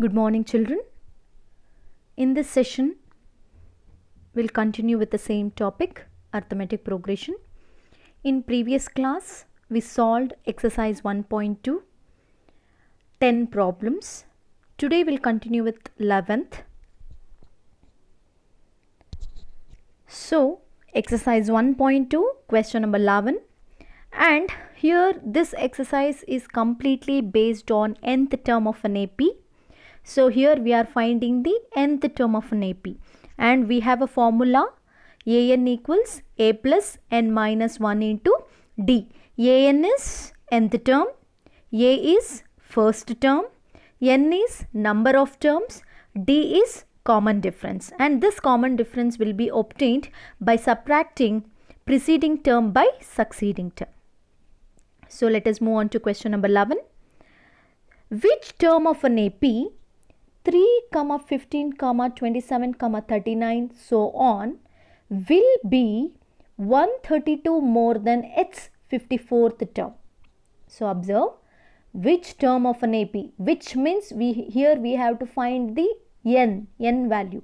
Good morning, children. In this session, we'll continue with the same topic, arithmetic progression. In previous class, we solved exercise 1.2, 10 problems. Today, we'll continue with 11th. So, exercise 1.2, question number 11. And here, this exercise is completely based on nth term of an AP. So here we are finding the nth term of an AP and we have a formula an equals a plus n minus 1 into d. An is nth term, a is first term, n is number of terms, d is common difference, and this common difference will be obtained by subtracting preceding term by succeeding term. So let us move on to question number 11. Which term of an AP 3, 15, 27, 39, so on will be 132 more than its 54th term. So observe which term of an AP, which means here we have to find the n value.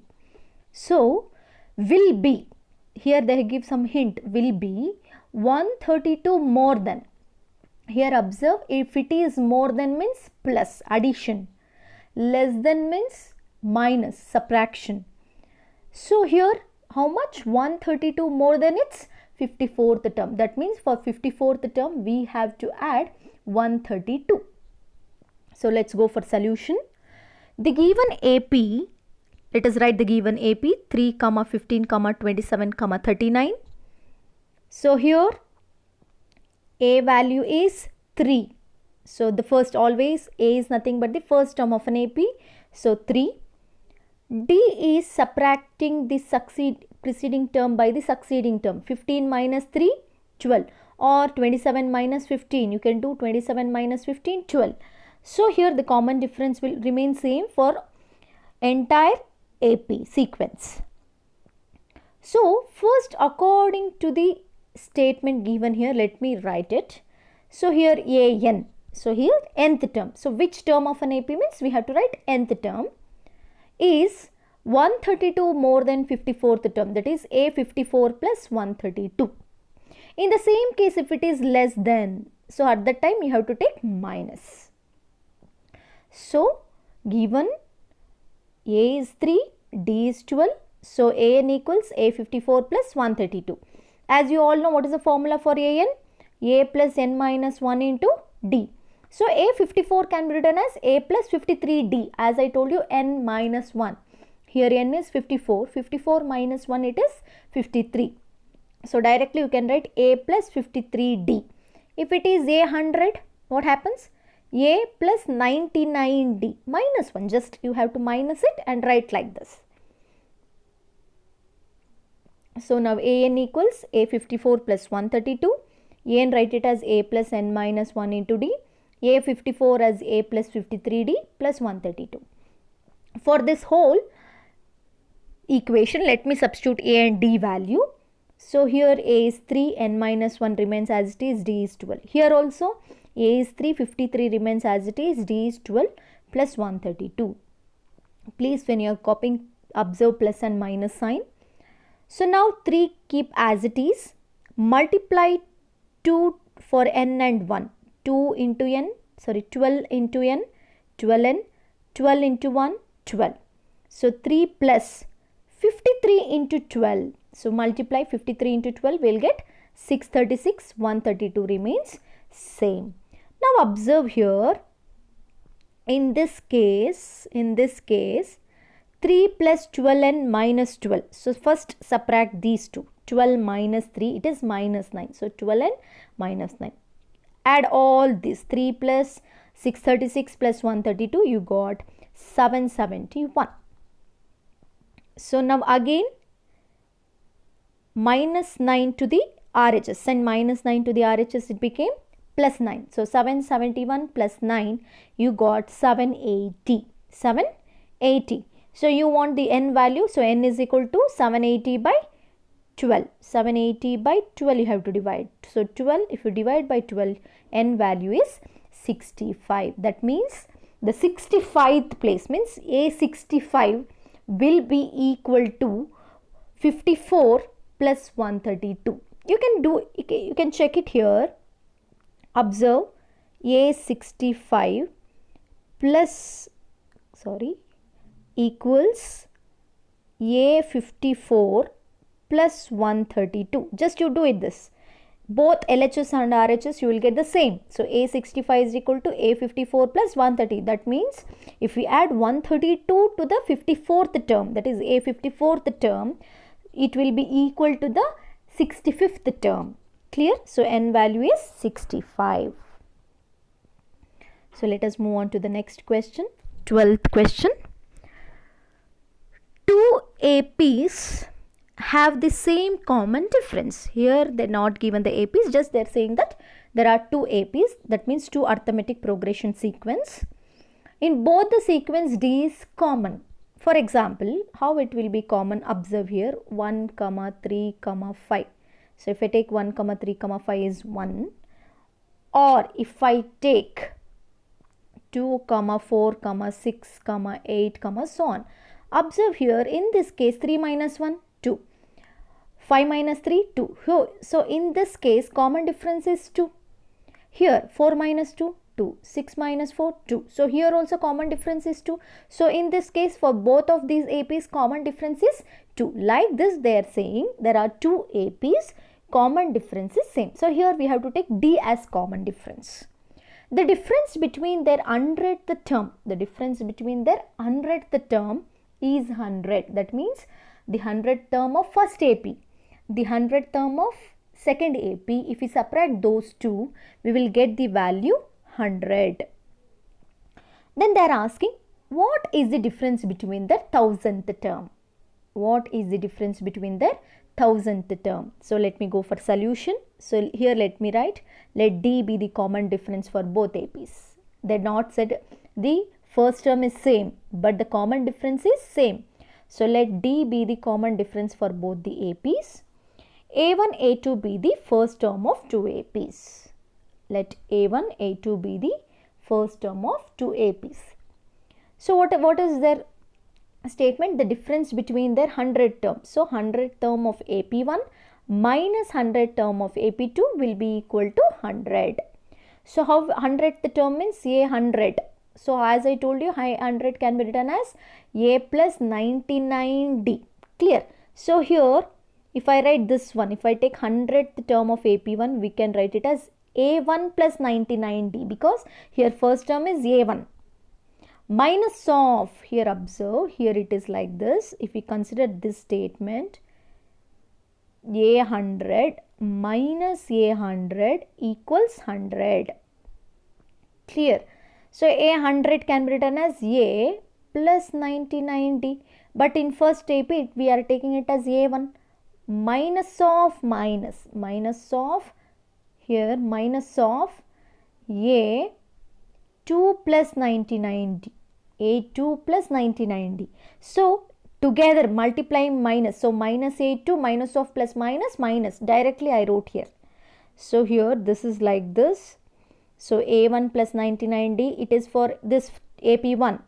So will be, here they give some hint, will be 132 more than. Here observe, if it is more than means plus, addition. Less than means minus, subtraction. So here how much? 132 more than its 54th term. That means for 54th term we have to add 132. So let's go for solution. The given AP, let us write the given AP 3, 15, 27, 39. So here A value is 3. So the first, always A is nothing but the first term of an AP. So 3. D is subtracting the preceding term by the succeeding term. 15 minus 3, 12. Or 27 minus 15. You can do 27 minus 15, 12. So here the common difference will remain same for entire AP sequence. So first, according to the statement given here, let me write it. So here an. So here nth term. So which term of an AP means we have to write nth term is 132 more than 54th term, that is A 54 plus 132. In the same case, if it is less than, so at that time you have to take minus. So given A is 3, D is 12. So an equals A 54 plus 132. As you all know, what is the formula for an? A plus n minus 1 into D. So A 54 can be written as A plus 53D, as I told you, n minus 1. Here n is 54, 54 minus 1 it is 53. So directly you can write A plus 53D. If it is A 100, what happens? A plus 99D minus 1, just you have to minus it and write like this. So now an equals A 54 plus 132. An write it as A plus n minus 1 into D. A 54 as A plus 53D plus 132. For this whole equation, let me substitute A and D value. So here A is 3, n minus 1 remains as it is, D is 12. Here also A is 3, 53 remains as it is, D is 12 plus 132. Please, when you are copying, observe plus and minus sign. So now 3 keep as it is, multiply 2 for n and 1. 2 into n, 12 into n, 12n, 12 into 1, 12. So 3 plus 53 into 12. So multiply 53 into 12, we'll get 636, 132 remains same. Now observe here, in this case, 3 plus 12n minus 12. So first subtract these two. 12 minus 3, it is minus 9. So 12n minus 9. Add all this. 3 plus 636 plus 132, you got 771. So now again minus 9 to the RHS. Send minus 9 to the RHS, it became plus 9. So 771 plus 9, you got 780. 780. So you want the n value. So n is equal to 780 by 12. 780 by 12 you have to divide. So 12, if you divide by 12, n value is 65. That means the 65th place means A65 will be equal to 54 plus 132. You can check it here. Observe A65 plus equals A54 plus 132. Just you do it this. Both LHS and RHS you will get the same. So A65 is equal to A54 plus 130. That means if we add 132 to the 54th term, that is A54th term, it will be equal to the 65th term. Clear? So n value is 65. So let us move on to the next question. 12th question. Two APs have the same common difference. Here they are not given the APs, just they are saying that there are two APs, that means two arithmetic progression sequence. In both the sequence D is common. For example, how it will be common? Observe here 1, 3, 5. So if I take 1, 3, 5 is 1, or if I take 2, 4, 6, 8, so on. Observe here, in this case 3 minus 1, 2. 5 minus 3, 2. So in this case common difference is 2. Here 4 minus 2, 2. 6 minus 4, 2. So here also common difference is 2. So in this case for both of these APs common difference is 2. Like this they are saying there are two APs, common difference is same. So here we have to take D as common difference. The difference between their 100th term, is 100. That means the 100th term of first AP, the 100th term of second AP, if we subtract those two, we will get the value 100. Then they are asking, what is the difference between the 1000th term? What is the difference between the 1000th term? So let me go for solution. So here let me write, let D be the common difference for both APs. They not said the first term is same, but the common difference is same. So let D be the common difference for both the APs. A1, A2 be the first term of two APs. Let A1, A2 be the first term of two APs. So what is their statement? The difference between their 100 terms. So 100 term of AP1 minus 100 term of AP2 will be equal to 100. So how 100th term means A100. So as I told you, 100 can be written as A plus 99D. Clear? So here if I write this one, if I take 100th term of AP1, we can write it as A1 plus 99D, because here first term is A1 minus of, here observe, here it is like this. If we consider this statement, A100 minus A100 equals 100. Clear? So A100 can be written as A plus 99D, but in first AP we are taking it as A1 minus of here minus of A2 plus 99D, A2 plus 99D. So together multiplying minus, so minus A2 minus of plus minus minus, directly I wrote here. So here this is like this. So A1 plus 99D, it is for this AP1,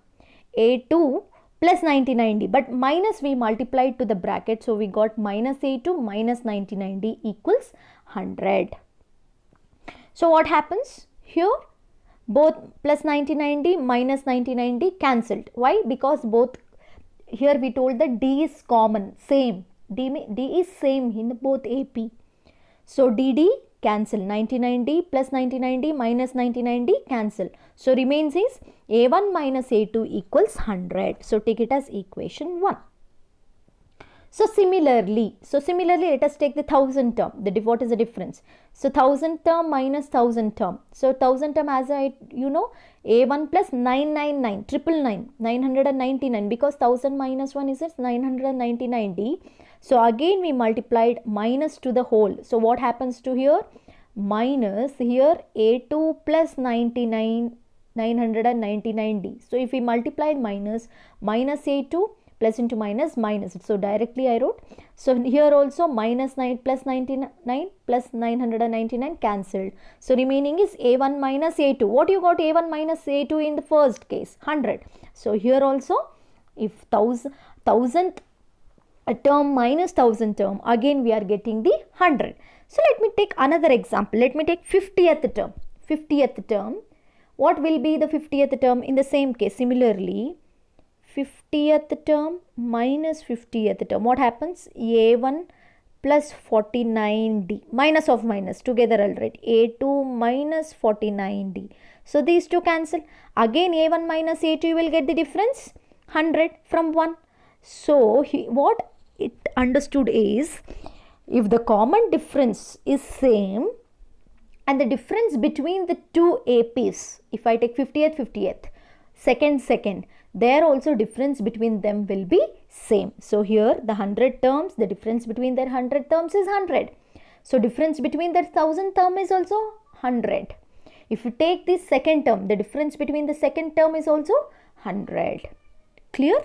A2 plus 99D, but minus we multiplied to the bracket, so we got minus A2 minus 99D equals 100. So what happens here? Both plus 99D minus 99D cancelled. Why? Because both, here we told that D is common, same. D is same in both AP. So DD cancel, 99D plus 99D minus 99D cancel. So remains is A1 minus A2 equals 100. So take it as equation 1. So similarly let us take the 1000 term. What is the difference? So 1000 term minus 1000 term. So 1000 term, as you know, A1 plus 999, 999, because 1000 minus 1 is 999D. So again we multiplied minus to the whole. So what happens to here? Minus here A2 plus 999D. So if we multiply minus A2 plus into minus, minus. So directly I wrote. So here also minus 9 plus 99 plus 999 cancelled. So remaining is a1 minus a2. What you got a1 minus a2 in the first case? 100. So here also, if thousandth term minus thousand term, again we are getting the 100. So let me take another example. Let me take 50th term. 50th term. What will be the 50th term in the same case? Similarly, 50th term minus 50th term. What happens? A1 plus 49D. Minus of minus. Together I'll write A2 minus 49D. So these two cancel. Again A1 minus A2, you will get the difference 100 from 1. So what it understood is, if the common difference is same and the difference between the two APs, if I take 50th, 50th, second, there also difference between them will be same. So here the 100 terms, the difference between their 100 terms is 100. So difference between their 1000 term is also 100. If you take the second term, the difference between the second term is also 100. Clear?